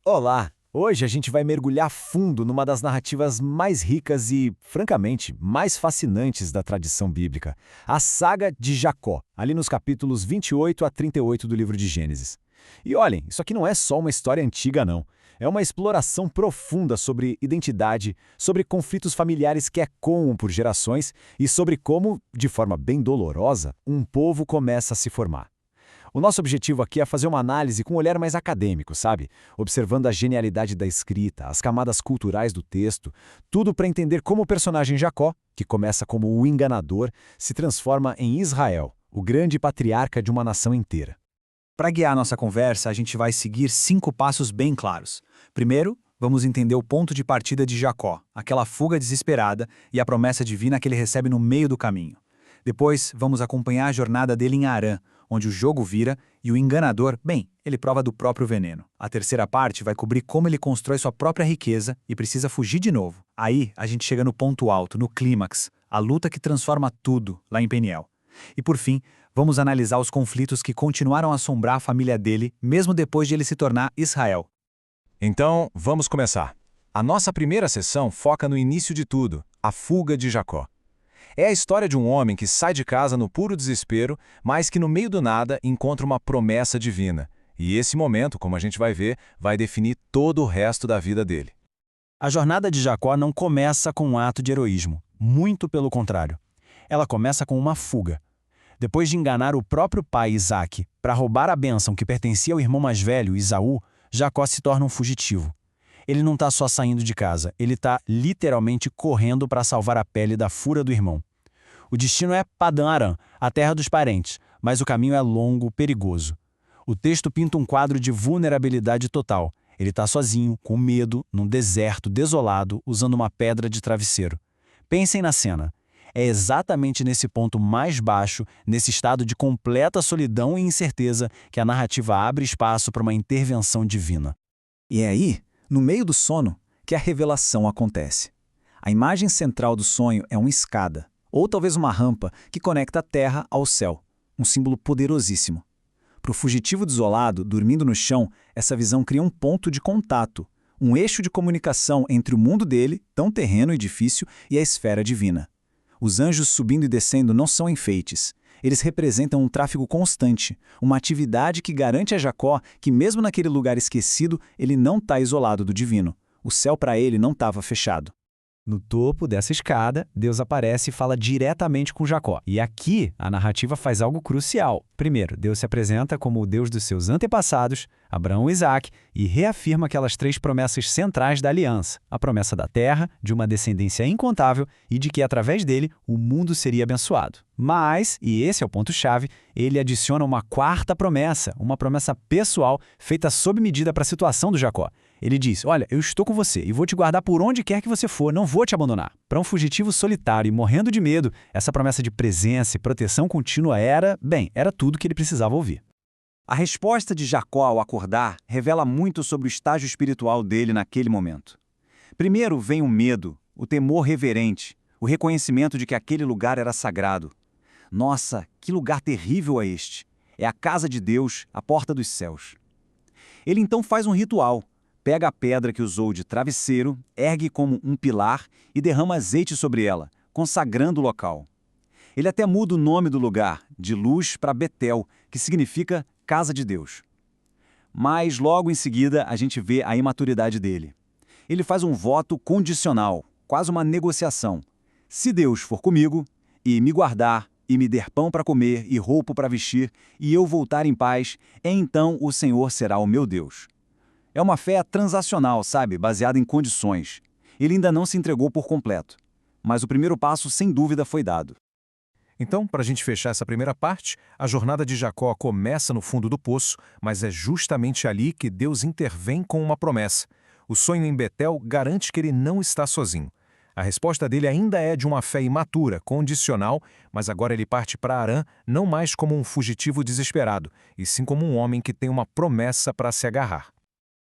Olá! Hoje a gente vai mergulhar fundo numa das narrativas mais ricas e, francamente, mais fascinantes da tradição bíblica, a saga de Jacó, ali nos capítulos 28 a 38 do livro de Gênesis. E olhem, isso aqui não é só uma história antiga, não. É uma exploração profunda sobre identidade, sobre conflitos familiares que ecoam por gerações e sobre como, de forma bem dolorosa, um povo começa a se formar. O nosso objetivo aqui é fazer uma análise com um olhar mais acadêmico, sabe? Observando a genialidade da escrita, as camadas culturais do texto, tudo para entender como o personagem Jacó, que começa como o enganador, se transforma em Israel, o grande patriarca de uma nação inteira. Para guiar nossa conversa, a gente vai seguir 5 passos bem claros. Primeiro, vamos entender o ponto de partida de Jacó, aquela fuga desesperada e a promessa divina que ele recebe no meio do caminho. Depois, vamos acompanhar a jornada dele em Harã, onde o jogo vira e o enganador, bem, ele prova do próprio veneno. A terceira parte vai cobrir como ele constrói sua própria riqueza e precisa fugir de novo. Aí, a gente chega no ponto alto, no clímax, a luta que transforma tudo, lá em Peniel. E por fim, vamos analisar os conflitos que continuaram a assombrar a família dele, mesmo depois de ele se tornar Israel. Então, vamos começar. A nossa primeira sessão foca no início de tudo, a fuga de Jacó. É a história de um homem que sai de casa no puro desespero, mas que no meio do nada encontra uma promessa divina. E esse momento, como a gente vai ver, vai definir todo o resto da vida dele. A jornada de Jacó não começa com um ato de heroísmo, muito pelo contrário. Ela começa com uma fuga. Depois de enganar o próprio pai Isaque para roubar a bênção que pertencia ao irmão mais velho, Esaú, Jacó se torna um fugitivo. Ele não está só saindo de casa, ele está literalmente correndo para salvar a pele da fúria do irmão. O destino é Padã Arã, a terra dos parentes, mas o caminho é longo, perigoso. O texto pinta um quadro de vulnerabilidade total. Ele está sozinho, com medo, num deserto desolado, usando uma pedra de travesseiro. Pensem na cena. É exatamente nesse ponto mais baixo, nesse estado de completa solidão e incerteza, que a narrativa abre espaço para uma intervenção divina. E é aí, no meio do sono, que a revelação acontece. A imagem central do sonho é uma escada, ou talvez uma rampa que conecta a terra ao céu, um símbolo poderosíssimo. Para o fugitivo desolado, dormindo no chão, essa visão cria um ponto de contato, um eixo de comunicação entre o mundo dele, tão terreno e difícil, e a esfera divina. Os anjos subindo e descendo não são enfeites. Eles representam um tráfego constante, uma atividade que garante a Jacó que mesmo naquele lugar esquecido, ele não está isolado do divino. O céu para ele não estava fechado. No topo dessa escada, Deus aparece e fala diretamente com Jacó. E aqui, a narrativa faz algo crucial. Primeiro, Deus se apresenta como o Deus dos seus antepassados, Abraão e Isaque, e reafirma aquelas 3 promessas centrais da aliança. A promessa da terra, de uma descendência incontável e de que, através dele, o mundo seria abençoado. Mas, e esse é o ponto-chave, ele adiciona uma 4ª promessa, uma promessa pessoal feita sob medida para a situação do Jacó. Ele diz, olha, eu estou com você e vou te guardar por onde quer que você for, não vou te abandonar. Para um fugitivo solitário e morrendo de medo, essa promessa de presença e proteção contínua era tudo que ele precisava ouvir. A resposta de Jacó ao acordar revela muito sobre o estágio espiritual dele naquele momento. Primeiro vem o medo, o temor reverente, o reconhecimento de que aquele lugar era sagrado. Nossa, que lugar terrível é este! É a casa de Deus, a porta dos céus. Ele então faz um ritual. Pega a pedra que usou de travesseiro, ergue como um pilar e derrama azeite sobre ela, consagrando o local. Ele até muda o nome do lugar, de Luz para Betel, que significa Casa de Deus. Mas logo em seguida a gente vê a imaturidade dele. Ele faz um voto condicional, quase uma negociação. Se Deus for comigo, e me guardar, e me der pão para comer e roupa para vestir, e eu voltar em paz, então o Senhor será o meu Deus. É uma fé transacional, sabe? Baseada em condições. Ele ainda não se entregou por completo. Mas o primeiro passo, sem dúvida, foi dado. Então, para a gente fechar essa primeira parte, a jornada de Jacó começa no fundo do poço, mas é justamente ali que Deus intervém com uma promessa. O sonho em Betel garante que ele não está sozinho. A resposta dele ainda é de uma fé imatura, condicional, mas agora ele parte para Harã não mais como um fugitivo desesperado, e sim como um homem que tem uma promessa para se agarrar.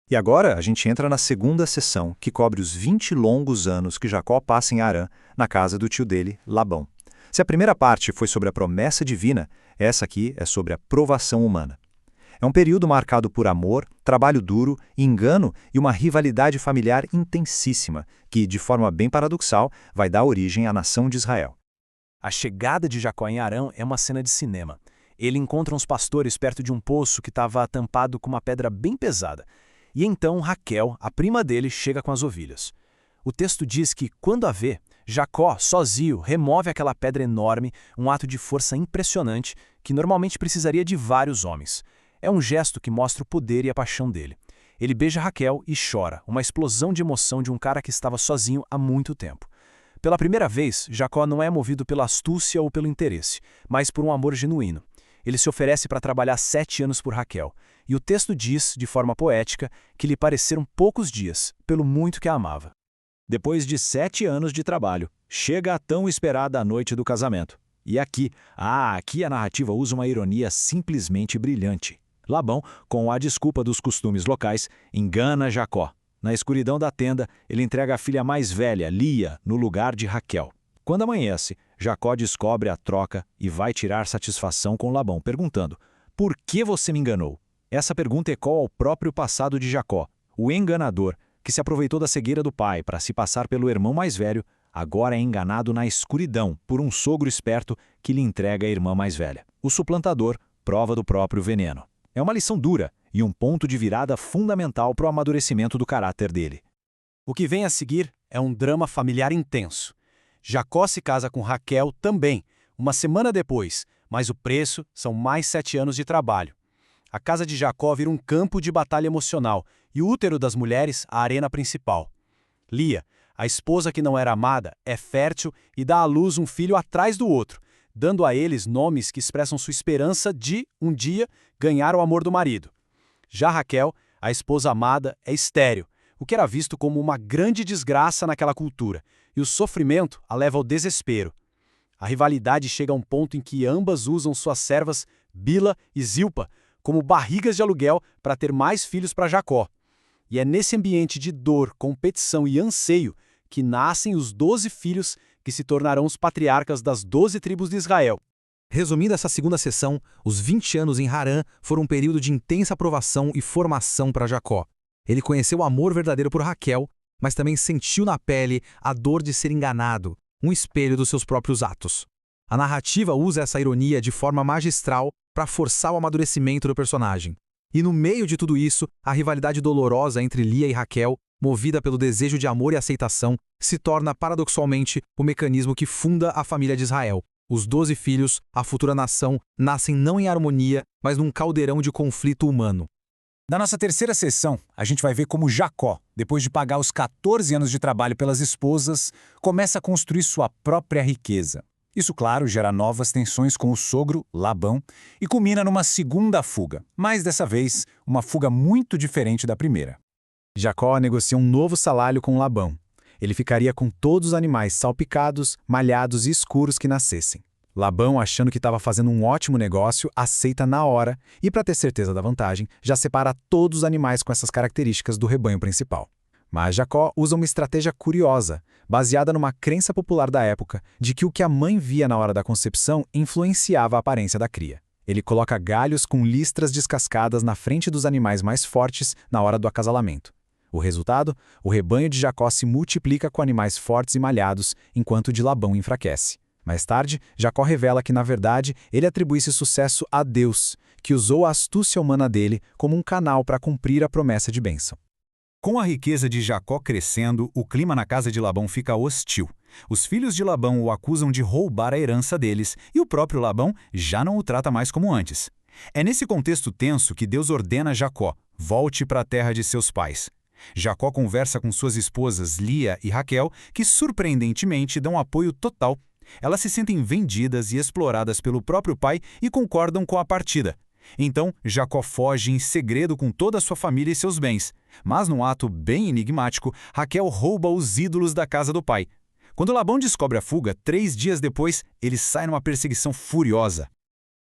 E agora a gente entra na segunda sessão, que cobre os 20 longos anos que Jacó passa em Harã, na casa do tio dele, Labão. Se a primeira parte foi sobre a promessa divina, essa aqui é sobre a provação humana. É um período marcado por amor, trabalho duro, engano e uma rivalidade familiar intensíssima, que, de forma bem paradoxal, vai dar origem à nação de Israel. A chegada de Jacó em Harã é uma cena de cinema. Ele encontra uns pastores perto de um poço que estava tampado com uma pedra bem pesada. E então Raquel, a prima dele, chega com as ovelhas. O texto diz que, quando a vê, Jacó, sozinho, remove aquela pedra enorme, um ato de força impressionante que normalmente precisaria de vários homens. É um gesto que mostra o poder e a paixão dele. Ele beija Raquel e chora, uma explosão de emoção de um cara que estava sozinho há muito tempo. Pela primeira vez, Jacó não é movido pela astúcia ou pelo interesse, mas por um amor genuíno. Ele se oferece para trabalhar 7 anos por Raquel, e o texto diz, de forma poética, que lhe pareceram poucos dias, pelo muito que a amava. Depois de 7 anos de trabalho, chega a tão esperada noite do casamento. E aqui a narrativa usa uma ironia simplesmente brilhante. Labão, com a desculpa dos costumes locais, engana Jacó. Na escuridão da tenda, ele entrega a filha mais velha, Lia, no lugar de Raquel. Quando amanhece, Jacó descobre a troca e vai tirar satisfação com Labão, perguntando: "Por que você me enganou?" Essa pergunta ecoa ao próprio passado de Jacó. O enganador, que se aproveitou da cegueira do pai para se passar pelo irmão mais velho, agora é enganado na escuridão por um sogro esperto que lhe entrega a irmã mais velha. O suplantador prova do próprio veneno. É uma lição dura e um ponto de virada fundamental para o amadurecimento do caráter dele. O que vem a seguir é um drama familiar intenso. Jacó se casa com Raquel também, uma semana depois, mas o preço são mais 7 anos de trabalho. A casa de Jacó vira um campo de batalha emocional e o útero das mulheres a arena principal. Lia, a esposa que não era amada, é fértil e dá à luz um filho atrás do outro, dando a eles nomes que expressam sua esperança de, um dia, ganhar o amor do marido. Já Raquel, a esposa amada, é estéril, o que era visto como uma grande desgraça naquela cultura, e o sofrimento a leva ao desespero. A rivalidade chega a um ponto em que ambas usam suas servas, Bila e Zilpa, como barrigas de aluguel para ter mais filhos para Jacó. E é nesse ambiente de dor, competição e anseio que nascem os 12 filhos que se tornarão os patriarcas das 12 tribos de Israel. Resumindo essa segunda sessão, os 20 anos em Harã foram um período de intensa aprovação e formação para Jacó. Ele conheceu o amor verdadeiro por Raquel, mas também sentiu na pele a dor de ser enganado, um espelho dos seus próprios atos. A narrativa usa essa ironia de forma magistral para forçar o amadurecimento do personagem. E no meio de tudo isso, a rivalidade dolorosa entre Lia e Raquel, movida pelo desejo de amor e aceitação, se torna paradoxalmente o mecanismo que funda a família de Israel. Os 12 filhos, a futura nação, nascem não em harmonia, mas num caldeirão de conflito humano. Na nossa terceira sessão, a gente vai ver como Jacó, depois de pagar os 14 anos de trabalho pelas esposas, começa a construir sua própria riqueza. Isso, claro, gera novas tensões com o sogro, Labão, e culmina numa segunda fuga, mas dessa vez, uma fuga muito diferente da primeira. Jacó negocia um novo salário com Labão. Ele ficaria com todos os animais salpicados, malhados e escuros que nascessem. Labão, achando que estava fazendo um ótimo negócio, aceita na hora e, para ter certeza da vantagem, já separa todos os animais com essas características do rebanho principal. Mas Jacó usa uma estratégia curiosa, baseada numa crença popular da época, de que o que a mãe via na hora da concepção influenciava a aparência da cria. Ele coloca galhos com listras descascadas na frente dos animais mais fortes na hora do acasalamento. O resultado? O rebanho de Jacó se multiplica com animais fortes e malhados, enquanto o de Labão enfraquece. Mais tarde, Jacó revela que, na verdade, ele atribui esse sucesso a Deus, que usou a astúcia humana dele como um canal para cumprir a promessa de bênção. Com a riqueza de Jacó crescendo, o clima na casa de Labão fica hostil. Os filhos de Labão o acusam de roubar a herança deles, e o próprio Labão já não o trata mais como antes. É nesse contexto tenso que Deus ordena a Jacó: volte para a terra de seus pais. Jacó conversa com suas esposas Lia e Raquel, que surpreendentemente dão apoio total. Elas se sentem vendidas e exploradas pelo próprio pai e concordam com a partida. Então, Jacó foge em segredo com toda a sua família e seus bens. Mas num ato bem enigmático, Raquel rouba os ídolos da casa do pai. Quando Labão descobre a fuga, 3 dias depois, ele sai numa perseguição furiosa.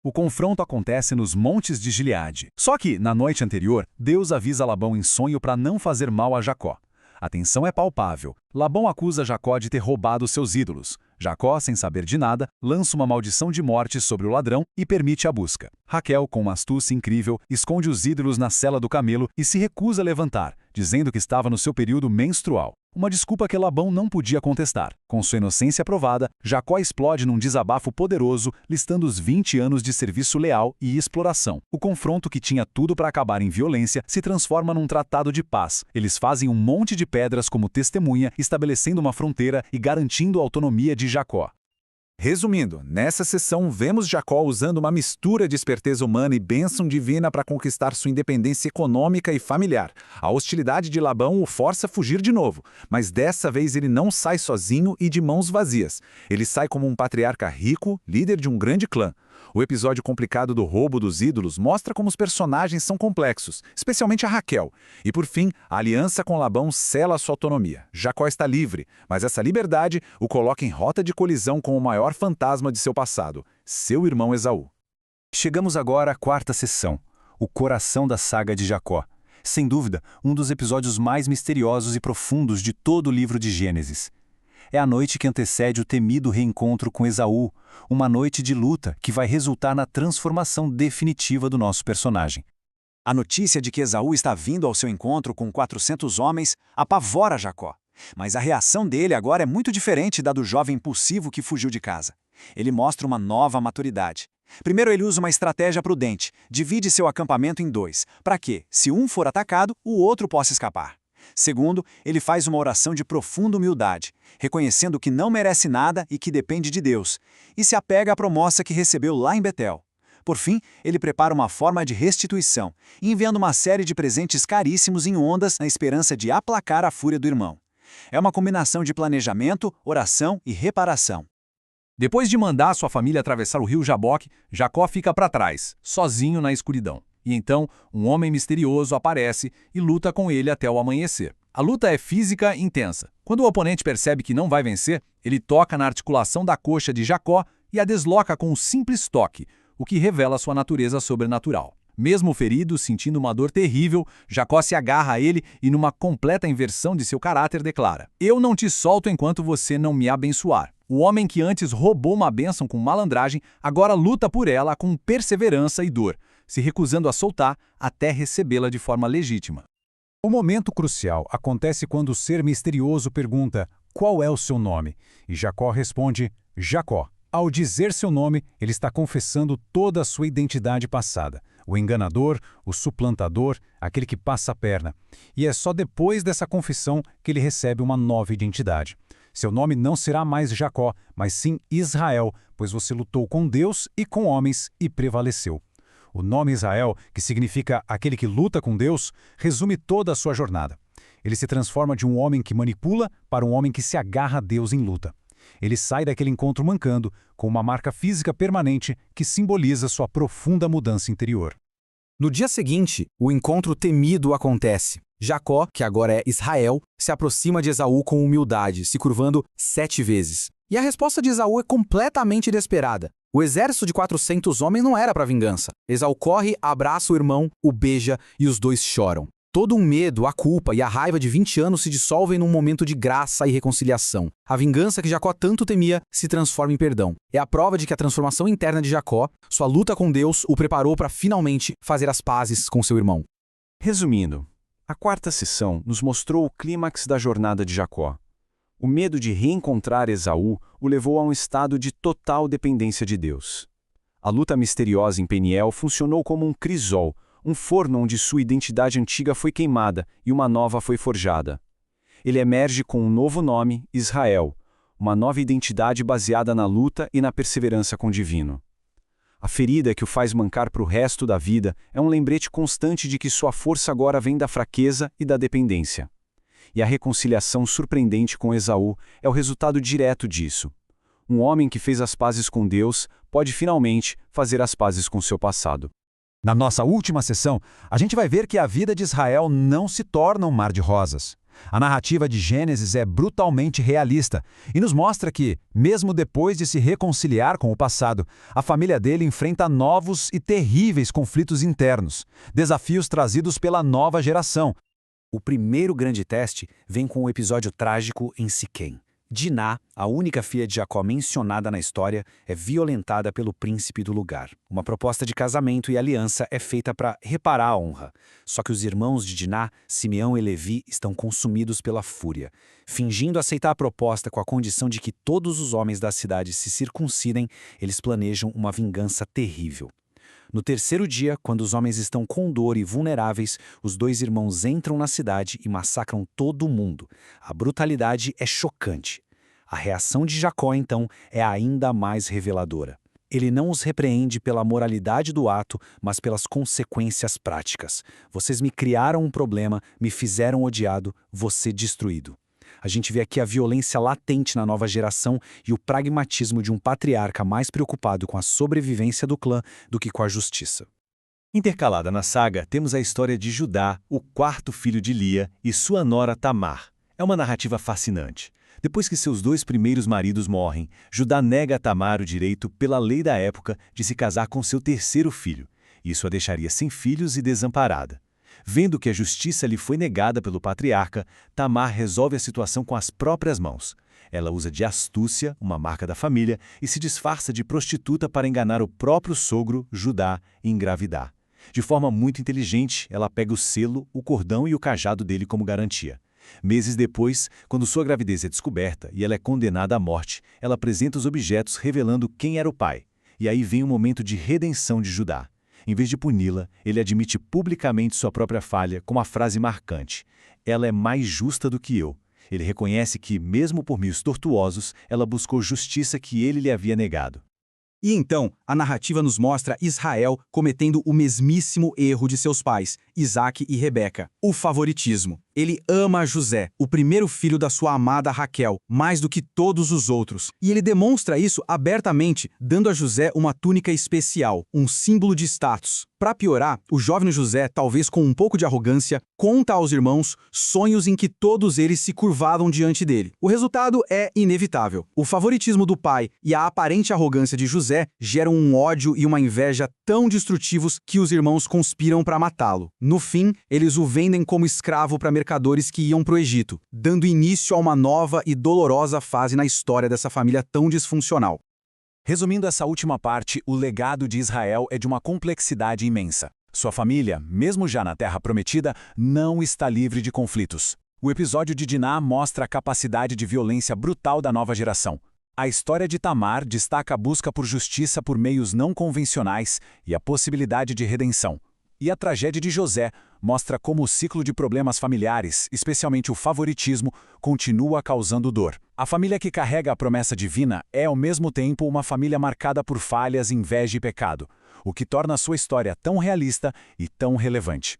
O confronto acontece nos montes de Gileade. Só que, na noite anterior, Deus avisa Labão em sonho para não fazer mal a Jacó. A tensão é palpável. Labão acusa Jacó de ter roubado seus ídolos. Jacó, sem saber de nada, lança uma maldição de morte sobre o ladrão e permite a busca. Raquel, com uma astúcia incrível, esconde os ídolos na sela do camelo e se recusa a levantar, dizendo que estava no seu período menstrual. Uma desculpa que Labão não podia contestar. Com sua inocência provada, Jacó explode num desabafo poderoso, listando os 20 anos de serviço leal e exploração. O confronto, que tinha tudo para acabar em violência, se transforma num tratado de paz. Eles fazem um monte de pedras como testemunha, estabelecendo uma fronteira e garantindo a autonomia de Jacó. Resumindo, nessa sessão vemos Jacó usando uma mistura de esperteza humana e bênção divina para conquistar sua independência econômica e familiar. A hostilidade de Labão o força a fugir de novo, mas dessa vez ele não sai sozinho e de mãos vazias. Ele sai como um patriarca rico, líder de um grande clã. O episódio complicado do roubo dos ídolos mostra como os personagens são complexos, especialmente a Raquel. E por fim, a aliança com Labão sela sua autonomia. Jacó está livre, mas essa liberdade o coloca em rota de colisão com o maior fantasma de seu passado, seu irmão Esaú. Chegamos agora à quarta sessão, o coração da saga de Jacó. Sem dúvida, um dos episódios mais misteriosos e profundos de todo o livro de Gênesis. É a noite que antecede o temido reencontro com Esaú, uma noite de luta que vai resultar na transformação definitiva do nosso personagem. A notícia de que Esaú está vindo ao seu encontro com 400 homens apavora Jacó. Mas a reação dele agora é muito diferente da do jovem impulsivo que fugiu de casa. Ele mostra uma nova maturidade. Primeiro, ele usa uma estratégia prudente, divide seu acampamento em dois, para que, se um for atacado, o outro possa escapar. Segundo, ele faz uma oração de profunda humildade, reconhecendo que não merece nada e que depende de Deus, e se apega à promessa que recebeu lá em Betel. Por fim, ele prepara uma forma de restituição, enviando uma série de presentes caríssimos em ondas na esperança de aplacar a fúria do irmão. É uma combinação de planejamento, oração e reparação. Depois de mandar sua família atravessar o rio Jaboque, Jacó fica para trás, sozinho na escuridão. E então, um homem misterioso aparece e luta com ele até o amanhecer. A luta é física e intensa. Quando o oponente percebe que não vai vencer, ele toca na articulação da coxa de Jacó e a desloca com um simples toque, o que revela sua natureza sobrenatural. Mesmo ferido, sentindo uma dor terrível, Jacó se agarra a ele e, numa completa inversão de seu caráter, declara: "Eu não te solto enquanto você não me abençoar." O homem que antes roubou uma bênção com malandragem, agora luta por ela com perseverança e dor, se recusando a soltar até recebê-la de forma legítima. O momento crucial acontece quando o ser misterioso pergunta: "Qual é o seu nome?" E Jacó responde: "Jacó." Ao dizer seu nome, ele está confessando toda a sua identidade passada. O enganador, o suplantador, aquele que passa a perna. E é só depois dessa confissão que ele recebe uma nova identidade. Seu nome não será mais Jacó, mas sim Israel, pois você lutou com Deus e com homens e prevaleceu. O nome Israel, que significa aquele que luta com Deus, resume toda a sua jornada. Ele se transforma de um homem que manipula para um homem que se agarra a Deus em luta. Ele sai daquele encontro mancando, com uma marca física permanente que simboliza sua profunda mudança interior. No dia seguinte, o encontro temido acontece. Jacó, que agora é Israel, se aproxima de Esaú com humildade, se curvando 7 vezes. E a resposta de Esaú é completamente inesperada. O exército de 400 homens não era para vingança. Esaú corre, abraça o irmão, o beija e os dois choram. Todo o medo, a culpa e a raiva de 20 anos se dissolvem num momento de graça e reconciliação. A vingança que Jacó tanto temia se transforma em perdão. É a prova de que a transformação interna de Jacó, sua luta com Deus, o preparou para finalmente fazer as pazes com seu irmão. Resumindo, a quarta sessão nos mostrou o clímax da jornada de Jacó. O medo de reencontrar Esaú o levou a um estado de total dependência de Deus. A luta misteriosa em Peniel funcionou como um crisol, um forno onde sua identidade antiga foi queimada e uma nova foi forjada. Ele emerge com um novo nome, Israel, uma nova identidade baseada na luta e na perseverança com o divino. A ferida que o faz mancar para o resto da vida é um lembrete constante de que sua força agora vem da fraqueza e da dependência. E a reconciliação surpreendente com Esaú é o resultado direto disso. Um homem que fez as pazes com Deus pode finalmente fazer as pazes com seu passado. Na nossa última sessão, a gente vai ver que a vida de Israel não se torna um mar de rosas. A narrativa de Gênesis é brutalmente realista e nos mostra que, mesmo depois de se reconciliar com o passado, a família dele enfrenta novos e terríveis conflitos internos, desafios trazidos pela nova geração. O primeiro grande teste vem com o episódio trágico em Siquém. Diná, a única filha de Jacó mencionada na história, é violentada pelo príncipe do lugar. Uma proposta de casamento e aliança é feita para reparar a honra. Só que os irmãos de Diná, Simeão e Levi, estão consumidos pela fúria. Fingindo aceitar a proposta com a condição de que todos os homens da cidade se circuncidem, eles planejam uma vingança terrível. No terceiro dia, quando os homens estão com dor e vulneráveis, os dois irmãos entram na cidade e massacram todo mundo. A brutalidade é chocante. A reação de Jacó, então, é ainda mais reveladora. Ele não os repreende pela moralidade do ato, mas pelas consequências práticas. Vocês me criaram um problema, me fizeram odiado, você destruído. A gente vê aqui a violência latente na nova geração e o pragmatismo de um patriarca mais preocupado com a sobrevivência do clã do que com a justiça. Intercalada na saga, temos a história de Judá, o quarto filho de Lia, e sua nora Tamar. É uma narrativa fascinante. Depois que seus dois primeiros maridos morrem, Judá nega a Tamar o direito, pela lei da época, de se casar com seu terceiro filho. Isso a deixaria sem filhos e desamparada. Vendo que a justiça lhe foi negada pelo patriarca, Tamar resolve a situação com as próprias mãos. Ela usa de astúcia, uma marca da família, e se disfarça de prostituta para enganar o próprio sogro, Judá, e engravidar. De forma muito inteligente, ela pega o selo, o cordão e o cajado dele como garantia. Meses depois, quando sua gravidez é descoberta e ela é condenada à morte, ela apresenta os objetos revelando quem era o pai. E aí vem o momento de redenção de Judá. Em vez de puni-la, ele admite publicamente sua própria falha com uma frase marcante: "Ela é mais justa do que eu." Ele reconhece que, mesmo por meios tortuosos, ela buscou justiça que ele lhe havia negado. E então, a narrativa nos mostra Israel cometendo o mesmíssimo erro de seus pais, Isaque e Rebeca, o favoritismo. Ele ama José, o primeiro filho da sua amada Raquel, mais do que todos os outros. E ele demonstra isso abertamente, dando a José uma túnica especial, um símbolo de status. Para piorar, o jovem José, talvez com um pouco de arrogância, conta aos irmãos sonhos em que todos eles se curvavam diante dele. O resultado é inevitável. O favoritismo do pai e a aparente arrogância de José geram um ódio e uma inveja tão destrutivos que os irmãos conspiram para matá-lo. No fim, eles o vendem como escravo para mercadores que iam para o Egito, dando início a uma nova e dolorosa fase na história dessa família tão disfuncional. Resumindo essa última parte, o legado de Israel é de uma complexidade imensa. Sua família, mesmo já na Terra Prometida, não está livre de conflitos. O episódio de Diná mostra a capacidade de violência brutal da nova geração. A história de Tamar destaca a busca por justiça por meios não convencionais e a possibilidade de redenção. E a tragédia de José mostra como o ciclo de problemas familiares, especialmente o favoritismo, continua causando dor. A família que carrega a promessa divina é, ao mesmo tempo, uma família marcada por falhas, inveja e pecado, o que torna a sua história tão realista e tão relevante.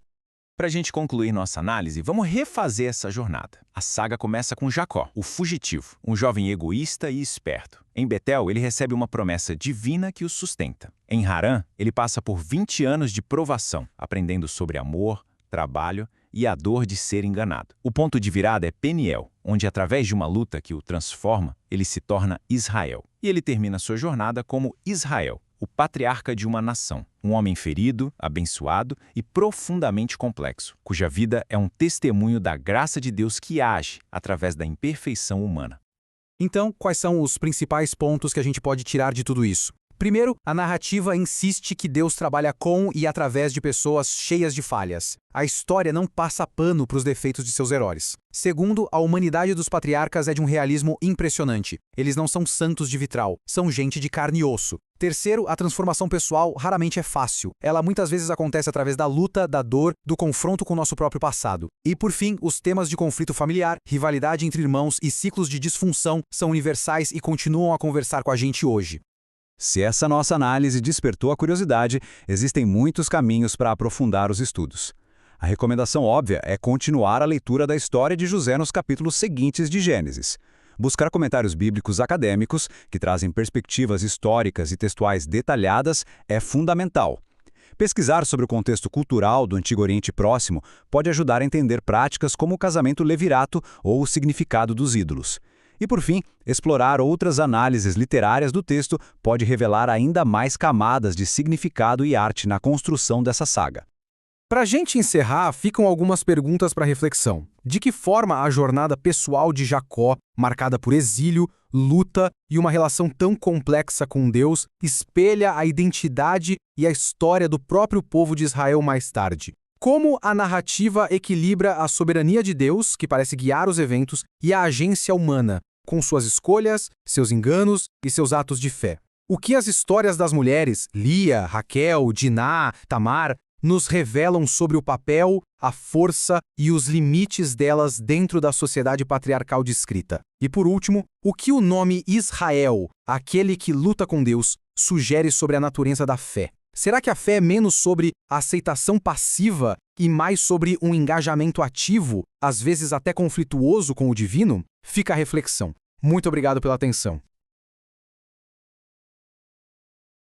Para a gente concluir nossa análise, vamos refazer essa jornada. A saga começa com Jacó, o fugitivo, um jovem egoísta e esperto. Em Betel, ele recebe uma promessa divina que o sustenta. Em Harã, ele passa por 20 anos de provação, aprendendo sobre amor, trabalho e a dor de ser enganado. O ponto de virada é Peniel, onde, através de uma luta que o transforma, ele se torna Israel. E ele termina sua jornada como Israel, o patriarca de uma nação, um homem ferido, abençoado e profundamente complexo, cuja vida é um testemunho da graça de Deus que age através da imperfeição humana. Então, quais são os principais pontos que a gente pode tirar de tudo isso? Primeiro, a narrativa insiste que Deus trabalha com e através de pessoas cheias de falhas. A história não passa pano para os defeitos de seus heróis. Segundo, a humanidade dos patriarcas é de um realismo impressionante. Eles não são santos de vitral, são gente de carne e osso. Terceiro, a transformação pessoal raramente é fácil. Ela muitas vezes acontece através da luta, da dor, do confronto com o nosso próprio passado. E por fim, os temas de conflito familiar, rivalidade entre irmãos e ciclos de disfunção são universais e continuam a conversar com a gente hoje. Se essa nossa análise despertou a curiosidade, existem muitos caminhos para aprofundar os estudos. A recomendação óbvia é continuar a leitura da história de José nos capítulos seguintes de Gênesis. Buscar comentários bíblicos acadêmicos, que trazem perspectivas históricas e textuais detalhadas, é fundamental. Pesquisar sobre o contexto cultural do Antigo Oriente Próximo pode ajudar a entender práticas como o casamento levirato ou o significado dos ídolos. E, por fim, explorar outras análises literárias do texto pode revelar ainda mais camadas de significado e arte na construção dessa saga. Para a gente encerrar, ficam algumas perguntas para reflexão. De que forma a jornada pessoal de Jacó, marcada por exílio, luta e uma relação tão complexa com Deus, espelha a identidade e a história do próprio povo de Israel mais tarde? Como a narrativa equilibra a soberania de Deus, que parece guiar os eventos, e a agência humana, com suas escolhas, seus enganos e seus atos de fé? O que as histórias das mulheres, Lia, Raquel, Diná, Tamar, nos revelam sobre o papel, a força e os limites delas dentro da sociedade patriarcal descrita? E por último, o que o nome Israel, aquele que luta com Deus, sugere sobre a natureza da fé? Será que a fé é menos sobre a aceitação passiva e mais sobre um engajamento ativo, às vezes até conflituoso com o divino? Fica a reflexão. Muito obrigado pela atenção.